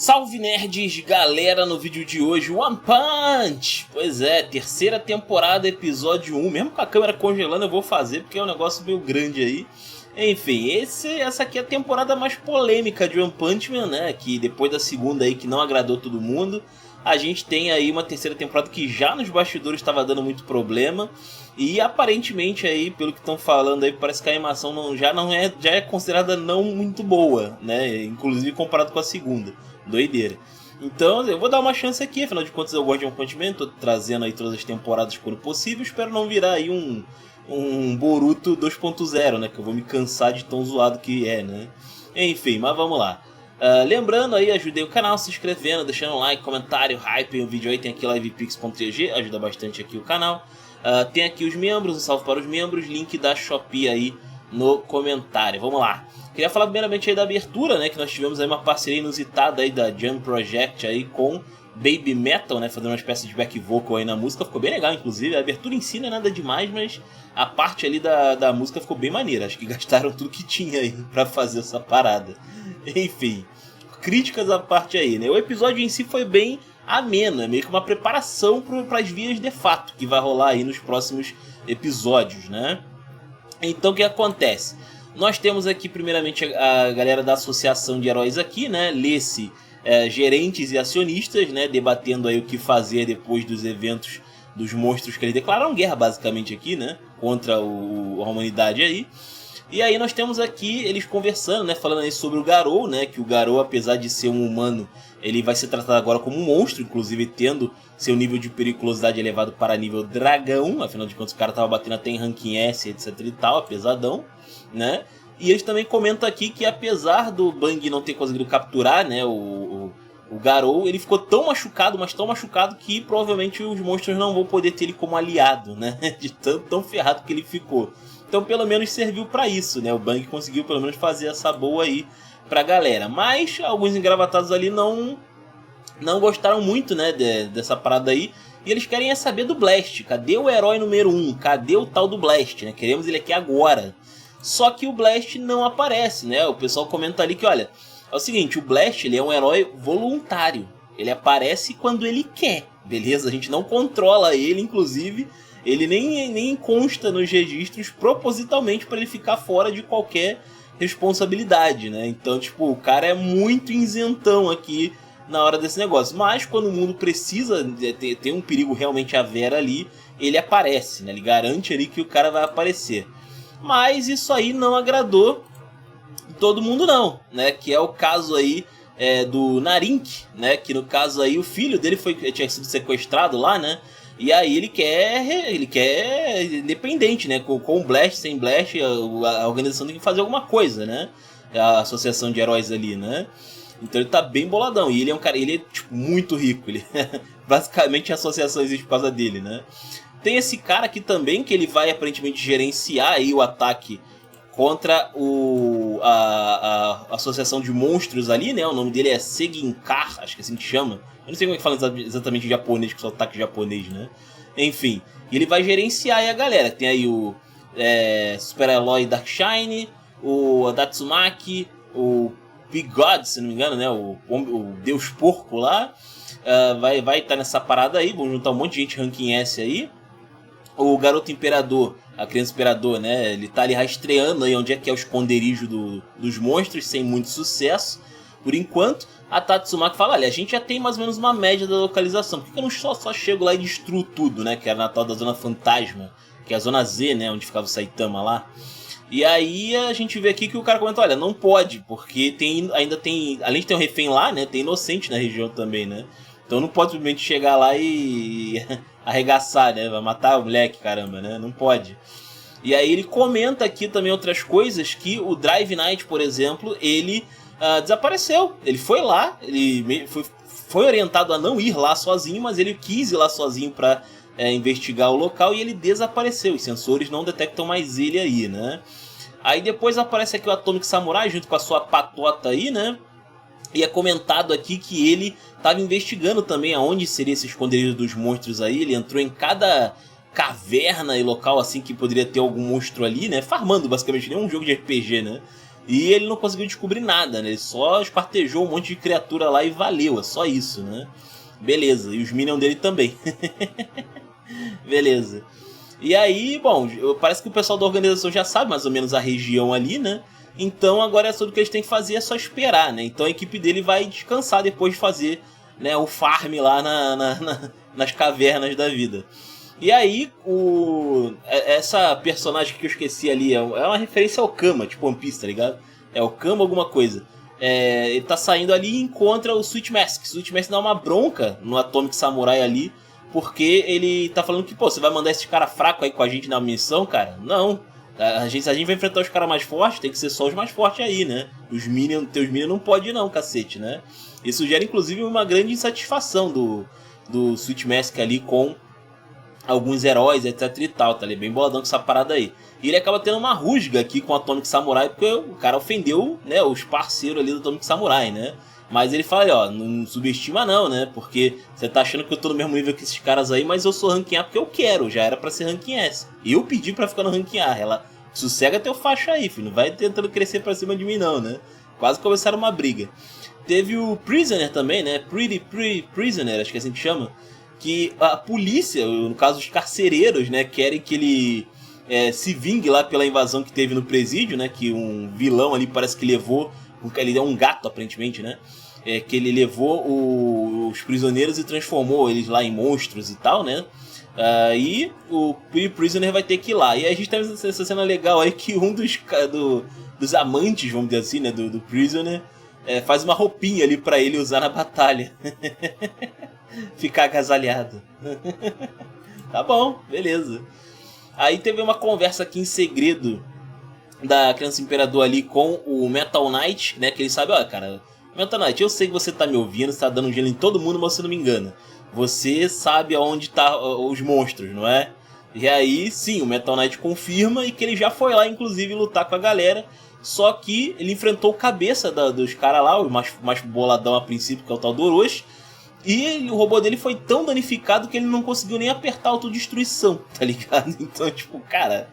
Salve nerds, galera, no vídeo de hoje, One Punch! Pois é, terceira temporada, episódio 1, mesmo com a câmera congelando eu vou fazer porque é um negócio meio grande aí. Enfim, essa aqui é a temporada mais polêmica de One Punch Man, né, que depois da segunda aí que não agradou todo mundo, a gente tem aí uma terceira temporada que já nos bastidores estava dando muito problema. E aparentemente aí, pelo que estão falando aí, parece que a animação já é considerada não muito boa, né, inclusive comparado com a segunda. Doideira. Então eu vou dar uma chance aqui, afinal de contas eu gosto de One Punch Man, tô trazendo aí todas as temporadas quando possível, espero não virar aí um Boruto 2.0, né, que eu vou me cansar de tão zoado que é, né. Enfim, mas vamos lá. Lembrando aí, ajudei o canal se inscrevendo, deixando um like, comentário, hype, o vídeo aí tem aqui livepix.tg, ajuda bastante aqui o canal. Tem aqui os membros, um salve para os membros, link da Shopee aí no comentário, vamos lá. Queria falar primeiramente aí da abertura, né, que nós tivemos aí uma parceria inusitada aí da Jump Project aí com Baby Metal, né, fazendo uma espécie de back vocal aí na música, ficou bem legal inclusive, a abertura em si não é nada demais, mas a parte ali da música ficou bem maneira, acho que gastaram tudo que tinha aí pra fazer essa parada. Enfim, críticas à parte aí, né, o episódio em si foi bem ameno, é meio que uma preparação para as vias de fato que vai rolar aí nos próximos episódios, né. Então o que acontece? Nós temos aqui primeiramente a galera da associação de heróis aqui, né, lê-se gerentes e acionistas, né, debatendo aí o que fazer depois dos eventos dos monstros que eles declararam guerra basicamente aqui, né, contra a humanidade aí. E aí nós temos aqui eles conversando, né, falando aí sobre o Garou, né, que o Garou, apesar de ser um humano, ele vai ser tratado agora como um monstro, inclusive tendo seu nível de periculosidade elevado para nível dragão, afinal de contas o cara tava batendo até em ranking S, etc e tal, pesadão, né. E eles também comentam aqui que apesar do Bang não ter conseguido capturar, né, o Garou, ele ficou tão machucado, mas tão machucado que provavelmente os monstros não vão poder ter ele como aliado, né, de tão ferrado que ele ficou. Então pelo menos serviu pra isso, né? O Bang conseguiu pelo menos fazer essa boa aí pra galera. Mas alguns engravatados ali não gostaram muito, né, dessa parada aí. E eles querem saber do Blast. Cadê o herói número 1? Cadê o tal do Blast, né? Queremos ele aqui agora. Só que o Blast não aparece, né? O pessoal comenta ali que, olha, é o seguinte, o Blast ele é um herói voluntário. Ele aparece quando ele quer, beleza? A gente não controla ele, inclusive... Ele nem consta nos registros propositalmente para ele ficar fora de qualquer responsabilidade, né? Então, tipo, o cara é muito isentão aqui na hora desse negócio. Mas quando o mundo precisa ter um perigo realmente à vera ali, ele aparece, né? Ele garante ali que o cara vai aparecer. Mas isso aí não agradou todo mundo não, né? Que é o caso aí do Narink, né? Que no caso aí o filho dele tinha sido sequestrado lá, né? E aí ele quer independente, né? Com o Blast, sem Blast, a organização tem que fazer alguma coisa, né? A associação de heróis ali, né? Então ele tá bem boladão. E ele é um cara, ele é tipo, muito rico. Ele basicamente a associação existe por causa dele, né? Tem esse cara aqui também que ele vai aparentemente gerenciar aí o ataque contra a associação de monstros ali, né? O nome dele é Seginkar, acho que é assim que chama. Eu não sei como é que fala exatamente japonês, com o sotaque japonês, né? Enfim, e ele vai gerenciar aí a galera. Tem aí o Super Alloy Darkshine, o Adatsumaki, o Big God, se não me engano, né? O Deus Porco lá. Vai estar nessa parada aí, vão juntar um monte de gente ranking S aí. O Garoto Imperador, a Criança Imperador, né? Ele tá ali rastreando aí onde é que é o esconderijo dos monstros, sem muito sucesso, por enquanto. A Tatsumaki fala, olha, a gente já tem mais ou menos uma média da localização, por que eu não só chego lá e destruo tudo, né? Que era na tal da Zona Fantasma, que é a Zona Z, né? Onde ficava o Saitama lá. E aí a gente vê aqui que o cara comenta, olha, não pode, porque ainda tem, além de ter um refém lá, né? Tem inocente na região também, né? Então não pode simplesmente chegar lá e arregaçar, né? Vai matar o moleque, caramba, né? Não pode. E aí ele comenta aqui também outras coisas, que o Drive Knight, por exemplo, ele desapareceu. Ele foi lá, ele foi orientado a não ir lá sozinho, mas ele quis ir lá sozinho para investigar o local e ele desapareceu. Os sensores não detectam mais ele aí, né? Aí depois aparece aqui o Atomic Samurai junto com a sua patota aí, né? E é comentado aqui que ele estava investigando também aonde seria esse esconderijo dos monstros aí. Ele entrou em cada caverna e local assim que poderia ter algum monstro ali, né? Farmando basicamente, nem um jogo de RPG, né? E ele não conseguiu descobrir nada, né? Ele só espartejou um monte de criatura lá e valeu, é só isso, né? Beleza, e os Minions dele também. Beleza. E aí, bom, parece que o pessoal da organização já sabe mais ou menos a região ali, né? Então agora é tudo que eles têm que fazer, é só esperar, né? Então a equipe dele vai descansar depois de fazer, né, o farm lá nas cavernas da vida. E aí, essa personagem que eu esqueci ali é uma referência ao Kama, tipo One Piece, tá ligado? É o Kama alguma coisa. Ele tá saindo ali e encontra o Sweet Mask. O Sweet Mask dá uma bronca no Atomic Samurai ali, porque ele tá falando que, pô, você vai mandar esse cara fraco aí com a gente na missão, cara? Não. Se a gente vai enfrentar os caras mais fortes, tem que ser só os mais fortes aí, né? Os Minions, teus Minions não pode ir não, cacete, né? Isso gera, inclusive, uma grande insatisfação do Sweet Mask ali com alguns heróis, etc e tal, tá? Ele é bem boladão com essa parada aí. E ele acaba tendo uma rusga aqui com o Atomic Samurai, porque o cara ofendeu, né, os parceiros ali do Atomic Samurai, né? Mas ele fala, ó, não subestima não, né? Porque você tá achando que eu tô no mesmo nível que esses caras aí, mas eu sou ranking A porque eu quero, já era pra ser ranking S. Eu pedi pra ficar no ranking A, ela sossega teu faixa aí, filho, não vai tentando crescer pra cima de mim não, né? Quase começaram uma briga. Teve o Prisoner também, né? Pretty Prisoner, acho que é assim que chama. Que a polícia, no caso os carcereiros, né, querem que ele se vingue lá pela invasão que teve no presídio, né? Que um vilão ali parece que levou, ele é um gato aparentemente, né? Que ele levou os prisioneiros e transformou eles lá em monstros e tal, né? E o Prisoner vai ter que ir lá. E aí a gente tem essa cena legal aí que um dos amantes, vamos dizer assim, né, do Prisoner, faz uma roupinha ali pra ele usar na batalha. Ficar agasalhado. Tá bom, beleza. Aí teve uma conversa aqui em segredo da Criança Imperador ali com o Metal Knight, né? Que ele sabe, ó, cara, Metal Knight, eu sei que você tá me ouvindo, você tá dando gelo em todo mundo, mas você não me engana. Você sabe aonde tá os monstros, não é? E aí, sim, o Metal Knight confirma e que ele já foi lá, inclusive, lutar com a galera. Só que ele enfrentou o cabeça dos caras lá, o mais boladão a princípio, que é o tal do Orochi. E o robô dele foi tão danificado que ele não conseguiu nem apertar a autodestruição, tá ligado? Então, tipo, cara,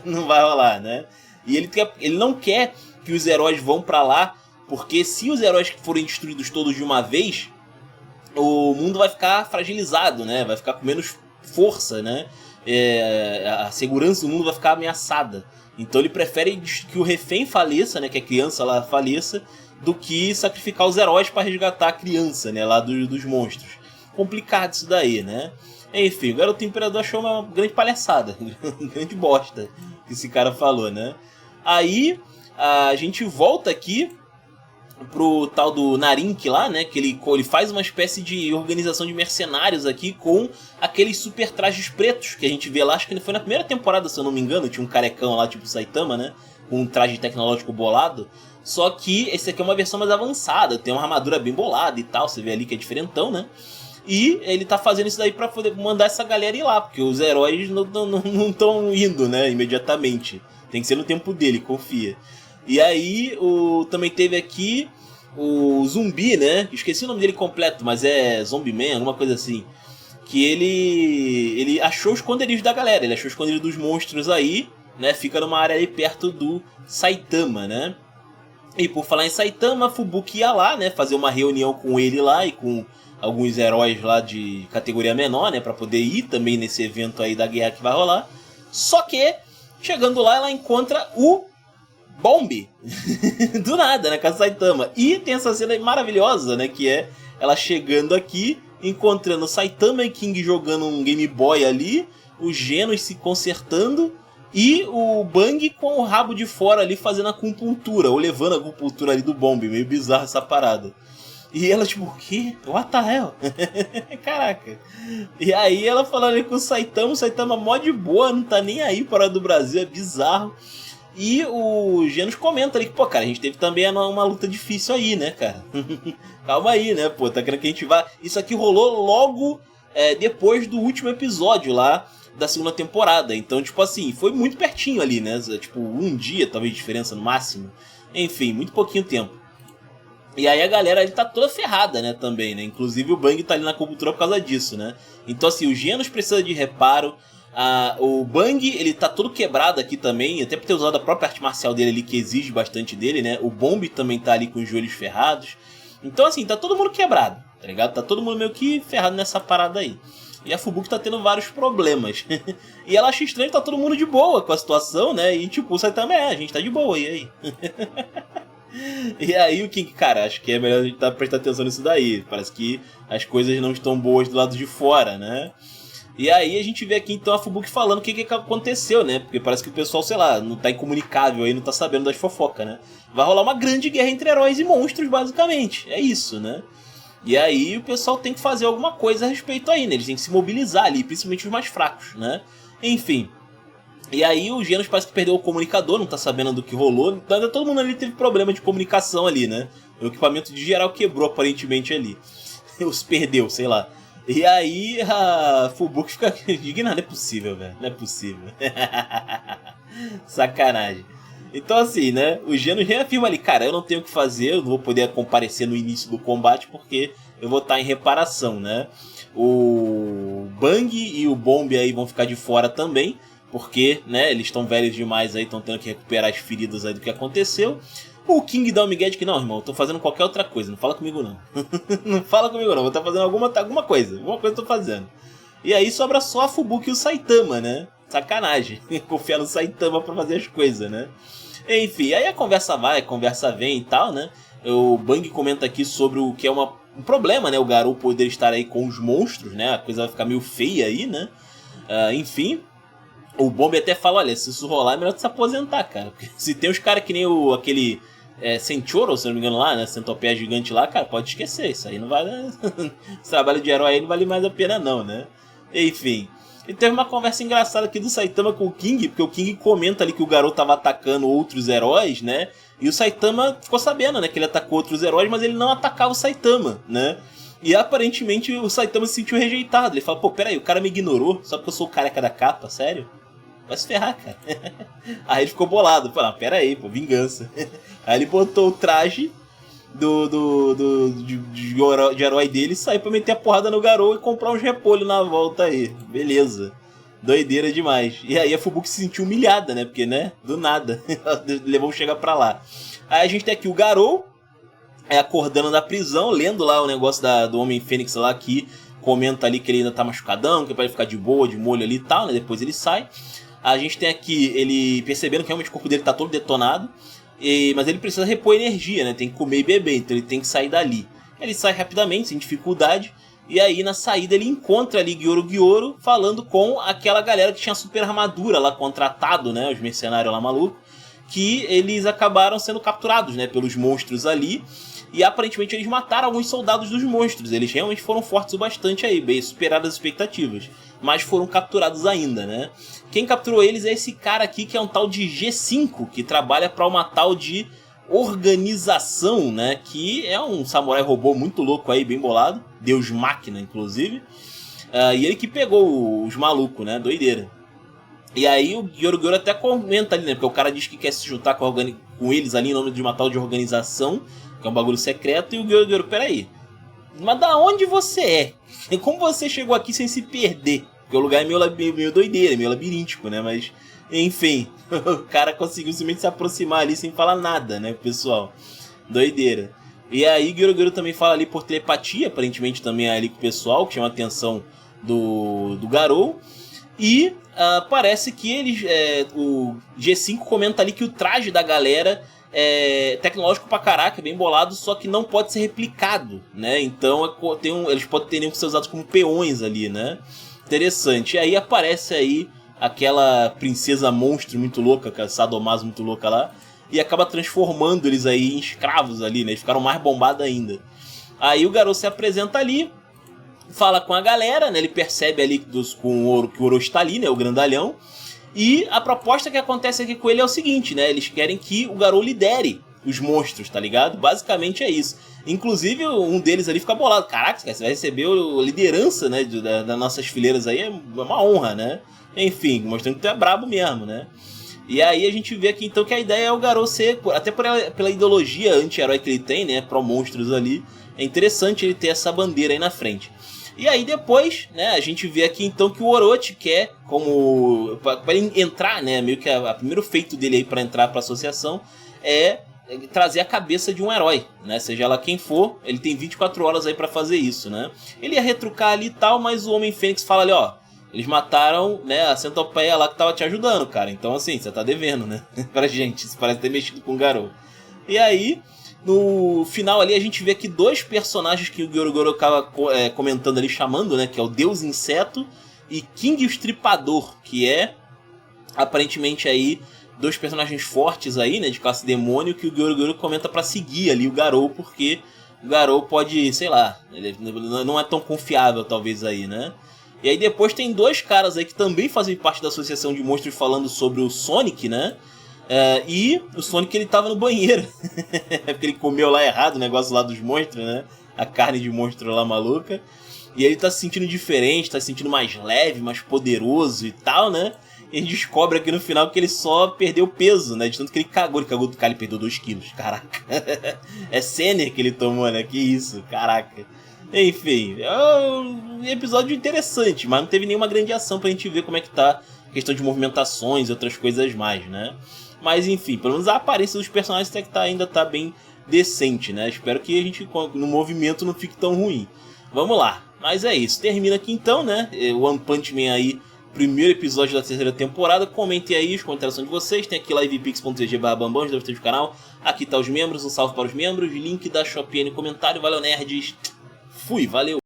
não vai rolar, né? E ele não quer que os heróis vão pra lá, porque se os heróis forem destruídos todos de uma vez, o mundo vai ficar fragilizado, né? Vai ficar com menos força, né? A segurança do mundo vai ficar ameaçada. Então ele prefere que o refém faleça, né? Que a criança lá faleça, do que sacrificar os heróis para resgatar a criança, né? Lá dos monstros. Complicado isso daí, né? Enfim, o Garoto Imperador achou uma grande palhaçada. Uma grande bosta que esse cara falou, né? Aí a gente volta aqui pro tal do Narink lá, né? Que ele faz uma espécie de organização de mercenários aqui com aqueles super trajes pretos que a gente vê lá. Acho que foi na primeira temporada, se eu não me engano. Tinha um carecão lá, tipo Saitama, né? Com um traje tecnológico bolado. Só que esse aqui é uma versão mais avançada. Tem uma armadura bem bolada e tal. Você vê ali que é diferentão, né? E ele tá fazendo isso daí pra poder mandar essa galera ir lá. Porque os heróis não estão indo, né? Imediatamente. Tem que ser no tempo dele, confia. E aí, também teve aqui o Zumbi, né? Esqueci o nome dele completo, mas é Zombie Man, alguma coisa assim. Que ele achou o esconderijo da galera, ele achou o esconderijo dos monstros aí, né? Fica numa área aí perto do Saitama, né? E por falar em Saitama, Fubuki ia lá, né? Fazer uma reunião com ele lá e com alguns heróis lá de categoria menor, né? Pra poder ir também nesse evento aí da guerra que vai rolar. Só que, chegando lá, ela encontra o Bombi. Do nada, né? Com a Saitama. E tem essa cena maravilhosa, né? Que é ela chegando aqui, encontrando Saitama e King jogando um Game Boy ali, os Genos se consertando e o Bang com o rabo de fora ali fazendo acupuntura, ou levando a acupuntura ali do Bombi. Meio bizarro essa parada. E ela tipo, o quê? What the hell? Caraca. E aí ela falando ali com o Saitama mó de boa, não tá nem aí para do Brasil, é bizarro. E o Genos comenta ali que, pô, cara, a gente teve também uma luta difícil aí, né, cara? Calma aí, né, pô, tá querendo que a gente vá... Isso aqui rolou logo depois do último episódio lá da segunda temporada. Então, tipo assim, foi muito pertinho ali, né? Tipo, um dia, talvez, de diferença no máximo. Enfim, muito pouquinho tempo. E aí a galera ali tá toda ferrada, né, também, né? Inclusive o Bang tá ali na acupuntura por causa disso, né? Então, assim, o Genos precisa de reparo, O Bang, ele tá todo quebrado aqui também, até por ter usado a própria arte marcial dele ali, que exige bastante dele, né? O Bomb também tá ali com os joelhos ferrados. Então, assim, tá todo mundo quebrado, tá ligado? Tá todo mundo meio que ferrado nessa parada aí. E a Fubuki tá tendo vários problemas. E ela acha estranho que tá todo mundo de boa com a situação, né? E tipo, o Saitama a gente tá de boa, e aí? E aí o King, cara, acho que é melhor a gente prestar atenção nisso daí. Parece que as coisas não estão boas do lado de fora, né? E aí a gente vê aqui então a Fubuki falando o que aconteceu, né? Porque parece que o pessoal, sei lá, não tá incomunicável aí, não tá sabendo das fofocas, né? Vai rolar uma grande guerra entre heróis e monstros, basicamente. É isso, né? E aí o pessoal tem que fazer alguma coisa a respeito aí, né? Eles têm que se mobilizar ali, principalmente os mais fracos, né? Enfim. E aí o Genos parece que perdeu o comunicador, não tá sabendo do que rolou. Então todo mundo ali teve problema de comunicação ali, né? O equipamento de geral quebrou aparentemente ali. Ou se perdeu, sei lá. E aí a Fubuki fica indignada, não é possível, velho. Não é possível. Sacanagem. Então assim, né, o Genos reafirma ali, cara, eu não tenho o que fazer, eu não vou poder comparecer no início do combate porque eu vou estar em reparação, né. O Bang e o Bomb aí vão ficar de fora também, porque, né, eles estão velhos demais aí, estão tendo que recuperar as feridas aí do que aconteceu. O King dá um migué de que, não, irmão, eu tô fazendo qualquer outra coisa, não fala comigo não. Não fala comigo não, vou estar fazendo alguma coisa eu tô fazendo. E aí sobra só a Fubuki e o Saitama, né, sacanagem, confiar no Saitama pra fazer as coisas, né. Enfim, aí a conversa vai, a conversa vem e tal, né, o Bang comenta aqui sobre o que é um problema, né, o Garou poder estar aí com os monstros, né, a coisa vai ficar meio feia aí, né, enfim. O Bomb até fala, olha, se isso rolar é melhor se aposentar, cara. Porque se tem uns caras que nem aquele Centauro, se não me engano lá, né, Centopeia gigante lá, cara, pode esquecer, isso aí não vale... Esse trabalho de herói aí não vale mais a pena não, né. Enfim. E teve uma conversa engraçada aqui do Saitama com o King, porque o King comenta ali que o garoto tava atacando outros heróis, né, e o Saitama ficou sabendo, né, que ele atacou outros heróis, mas ele não atacava o Saitama, né. E aparentemente o Saitama se sentiu rejeitado. Ele fala, pô, peraí, o cara me ignorou só porque eu sou o careca da capa, sério? Vai se ferrar, cara. Aí ele ficou bolado. Falou, peraí, pô, vingança. Aí ele botou o traje de herói dele e saiu pra meter a porrada no Garou e comprar uns repolhos na volta aí. Beleza. Doideira demais. E aí a Fubuki se sentiu humilhada, né? Porque, né? Do nada. Levou o Chega pra lá. Aí a gente tem aqui o Garou acordando da prisão, lendo lá o negócio do Homem Fênix lá, que comenta ali que ele ainda tá machucadão, que é pra ele ficar de boa, de molho ali e tal, né? Depois ele sai. A gente tem aqui ele percebendo que realmente o corpo dele tá todo detonado, mas ele precisa repor energia, né? Tem que comer e beber, então ele tem que sair dali. Ele sai rapidamente, sem dificuldade, e aí na saída ele encontra ali Gyoro falando com aquela galera que tinha super armadura lá contratado, né? Os mercenários lá malucos, que eles acabaram sendo capturados, né? Pelos monstros ali. E aparentemente eles mataram alguns soldados dos monstros. Eles realmente foram fortes o bastante aí, bem superaram as expectativas. Mas foram capturados ainda, né? Quem capturou eles é esse cara aqui, que é um tal de G5, que trabalha para uma tal de organização, né? Que é um samurai robô muito louco aí, bem bolado. Deus máquina, inclusive. E ele que pegou os malucos, né? Doideira. E aí o Gyoro até comenta ali, né? Porque o cara diz que quer se juntar com eles ali em nome de uma tal de organização, que é um bagulho secreto, e o Gyoro, peraí, mas da onde você é? Como você chegou aqui sem se perder? Porque o lugar é meio doideira, meio labiríntico, né? Mas, enfim, o cara conseguiu simplesmente se aproximar ali sem falar nada, né, pessoal? Doideira. E aí o Gyoro também fala ali por telepatia, aparentemente também ali com o pessoal, que chama a atenção do Garou. E parece que eles, o G5 comenta ali que o traje da galera é tecnológico pra caraca, é bem bolado, só que não pode ser replicado, né? Então eles podem ter ser usados como peões ali, né? Interessante. E aí aparece aí aquela princesa monstro muito louca, aquela sadomaso muito louca lá, e acaba transformando eles aí em escravos ali, né? Eles ficaram mais bombados ainda. Aí o garoto se apresenta ali, fala com a galera, né? Ele percebe ali que o Oro está ali, né? O grandalhão. E a proposta que acontece aqui com ele é o seguinte, né? Eles querem que o Garou lidere os monstros, tá ligado? Basicamente é isso. Inclusive, um deles ali fica bolado. Caraca, você vai receber a liderança, né? Das nossas fileiras aí, é uma honra, né? Enfim, mostrando que tu é brabo mesmo, né? E aí a gente vê aqui então que a ideia é o Garou ser, até pela ideologia anti-herói que ele tem, né? Pro monstros ali, é interessante ele ter essa bandeira aí na frente. E aí depois, né, a gente vê aqui então que o Orochi quer, como para ele entrar, né, meio que o primeiro feito dele aí para entrar para a associação é trazer a cabeça de um herói, né, seja lá quem for, ele tem 24 horas aí para fazer isso, né. Ele ia retrucar ali e tal, mas o Homem-Fênix fala ali, ó, eles mataram, né, a centopeia lá que tava te ajudando, cara, então assim, você tá devendo, né, pra gente, isso parece ter mexido com o Garou. E aí, no final ali a gente vê aqui dois personagens que o Goro acaba comentando ali, chamando, né? Que é o Deus Inseto e King o Estripador, que é aparentemente aí dois personagens fortes aí, né? De classe demônio, que o Goro comenta pra seguir ali o Garou, porque o Garou pode, sei lá, ele não é tão confiável talvez aí, né? E aí depois tem dois caras aí que também fazem parte da associação de monstros falando sobre o Sonic, né? E o Sonic ele tava no banheiro, porque ele comeu lá errado o negócio lá dos monstros, né? A carne de monstro lá maluca. E ele tá se sentindo diferente, tá se sentindo mais leve, mais poderoso e tal, né? E a gente descobre aqui no final que ele só perdeu peso, né? De tanto que ele cagou do cara, ele perdeu 2 quilos, caraca. É Senner que ele tomou, né? Que isso, caraca. Enfim, é um episódio interessante, mas não teve nenhuma grande ação pra gente ver como é que tá a questão de movimentações e outras coisas mais, né? Mas enfim, pelo menos a aparência dos personagens até que ainda tá bem decente, né? Espero que a gente no movimento não fique tão ruim. Vamos lá, mas é isso, termina aqui então, né? O One Punch Man aí, primeiro episódio da terceira temporada. Comentem aí os comentários de vocês, tem aqui livepix.tg/bambam, deve ter o canal. Aqui tá os membros, um salve para os membros, link da Shopee no comentário. Valeu, nerds, fui, valeu!